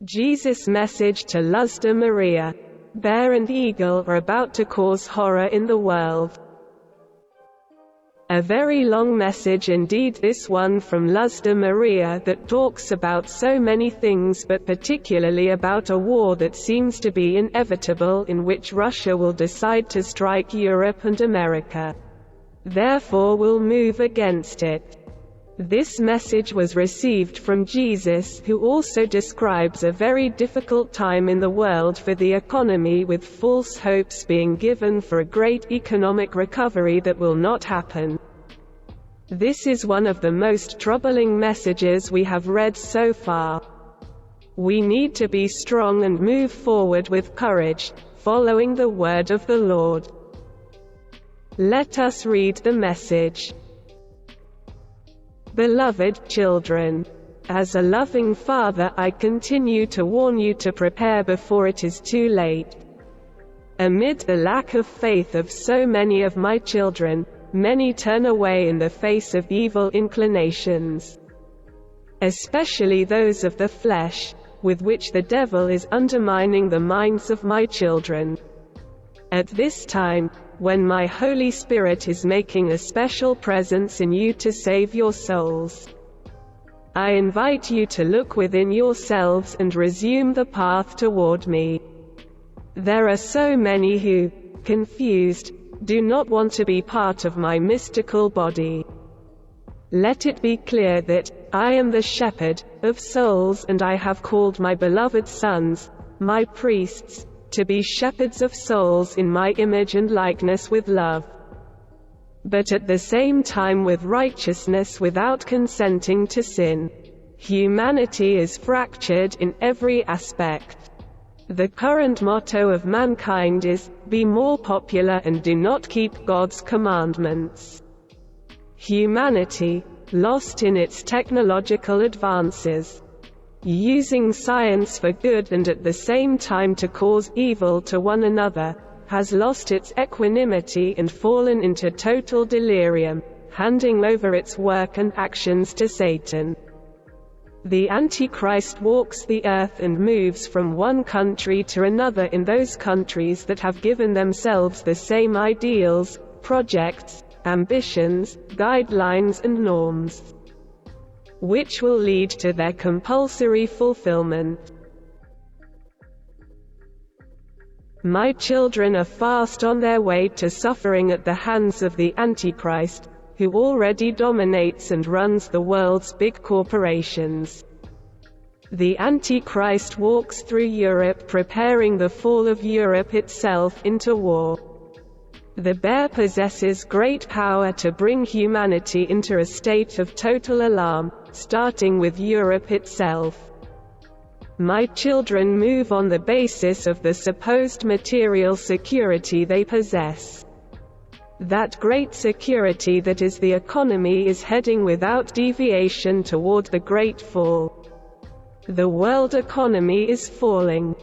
Jesus' message to Luzda Maria. Bear and eagle are about to cause horror in the world. A very long message indeed, this one from Luzda Maria, that talks about so many things, but particularly about a war that seems to be inevitable, in which Russia will decide to strike Europe and America. Therefore will move against it. This message was received from Jesus, who also describes a very difficult time in the world for the economy, with false hopes being given for a great economic recovery that will not happen. This is one of the most troubling messages we have read so far. We need to be strong and move forward with courage, following the word of the Lord. Let us read the message. Beloved children, as a loving father, I continue to warn you to prepare before it is too late. Amid the lack of faith of so many of my children, many turn away in the face of evil inclinations, especially those of the flesh, with which the devil is undermining the minds of my children. At this time, when my Holy Spirit is making a special presence in you to save your souls, I invite you to look within yourselves and resume the path toward me. There are so many who, confused, do not want to be part of my mystical body. Let it be clear that I am the shepherd of souls, and I have called my beloved sons, my priests, to be shepherds of souls in my image and likeness, with love, but at the same time with righteousness, without consenting to sin. Humanity is fractured in every aspect. The current motto of mankind is, be more popular and do not keep God's commandments. Humanity, lost in its technological advances, using science for good and at the same time to cause evil to one another, has lost its equanimity and fallen into total delirium, handing over its work and actions to Satan. The Antichrist walks the earth and moves from one country to another in those countries that have given themselves the same ideals, projects, ambitions, guidelines and norms, which will lead to their compulsory fulfillment. My children are fast on their way to suffering at the hands of the Antichrist, who already dominates and runs the world's big corporations. The Antichrist walks through Europe, preparing the fall of Europe itself into war. The bear possesses great power to bring humanity into a state of total alarm, starting with Europe itself. My children move on the basis of the supposed material security they possess. That great security that is the economy is heading without deviation toward the great fall. The world economy is falling.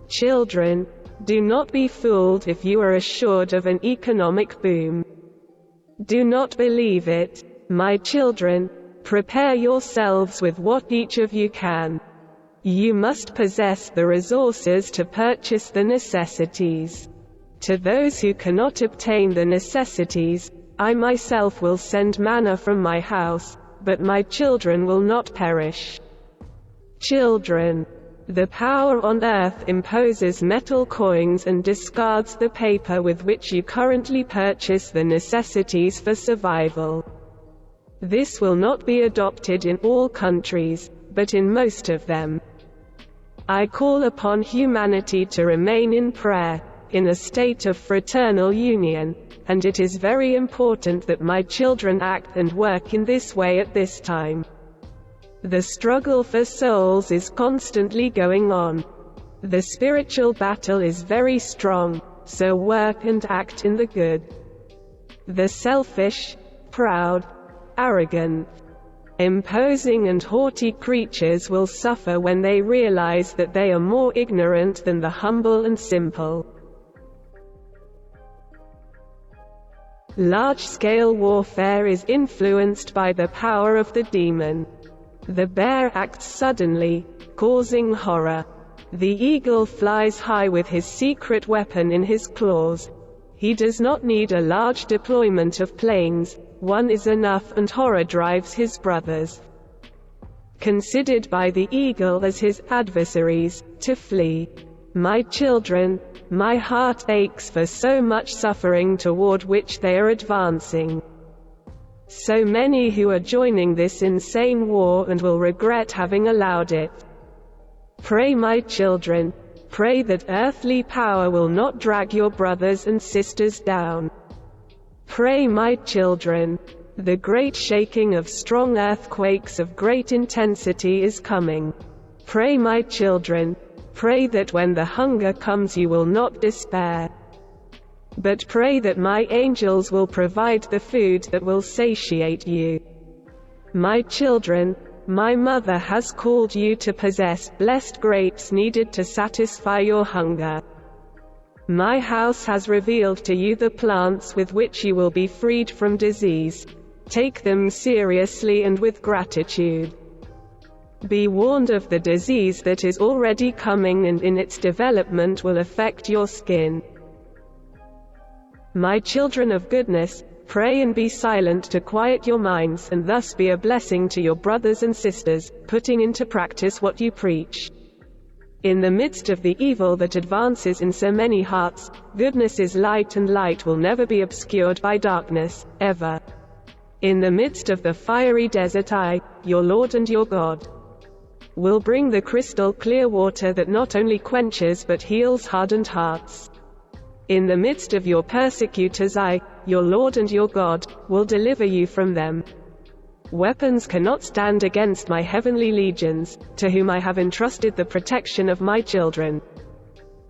Children, do not be fooled if you are assured of an economic boom. Do not believe it, my children. Prepare yourselves with what each of you can. You must possess the resources to purchase the necessities. To those who cannot obtain the necessities, I myself will send manna from my house, but my children will not perish. Children, the power on earth imposes metal coins and discards the paper with which you currently purchase the necessities for survival. This will not be adopted in all countries, but in most of them. I call upon humanity to remain in prayer, in a state of fraternal union, and it is very important that my children act and work in this way at this time. The struggle for souls is constantly going on. The spiritual battle is very strong, so work and act in the good. The selfish, proud, arrogant, imposing and haughty creatures will suffer when they realize that they are more ignorant than the humble and simple. Large-scale warfare is influenced by the power of the demon. The bear acts suddenly, causing horror. The eagle flies high with his secret weapon in his claws. He does not need a large deployment of planes, one is enough, and horror drives his brothers, considered by the eagle as his adversaries, to flee. My children, my heart aches for so much suffering toward which they are advancing. So many who are joining this insane war and will regret having allowed it. Pray, my children, pray that earthly power will not drag your brothers and sisters down. Pray, my children. The great shaking of strong earthquakes of great intensity is coming. Pray, my children, pray that when the hunger comes you will not despair. But pray that my angels will provide the food that will satiate you. My children, my mother has called you to possess blessed grapes needed to satisfy your hunger. My house has revealed to you the plants with which you will be freed from disease. Take them seriously and with gratitude. Be warned of the disease that is already coming and in its development will affect your skin. My children of goodness, pray and be silent to quiet your minds and thus be a blessing to your brothers and sisters, putting into practice what you preach. In the midst of the evil that advances in so many hearts, goodness is light, and light will never be obscured by darkness, ever. In the midst of the fiery desert I, your Lord and your God, will bring the crystal clear water that not only quenches but heals hardened hearts. In the midst of your persecutors I, your Lord and your God, will deliver you from them. Weapons cannot stand against my heavenly legions, to whom I have entrusted the protection of my children.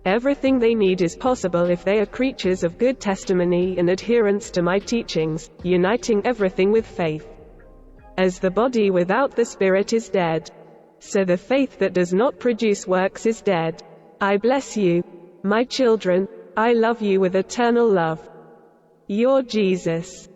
Everything they need is possible if they are creatures of good testimony and adherence to my teachings, uniting everything with faith. As the body without the spirit is dead, so the faith that does not produce works is dead. I bless you, my children, I love you with eternal love. Your Jesus.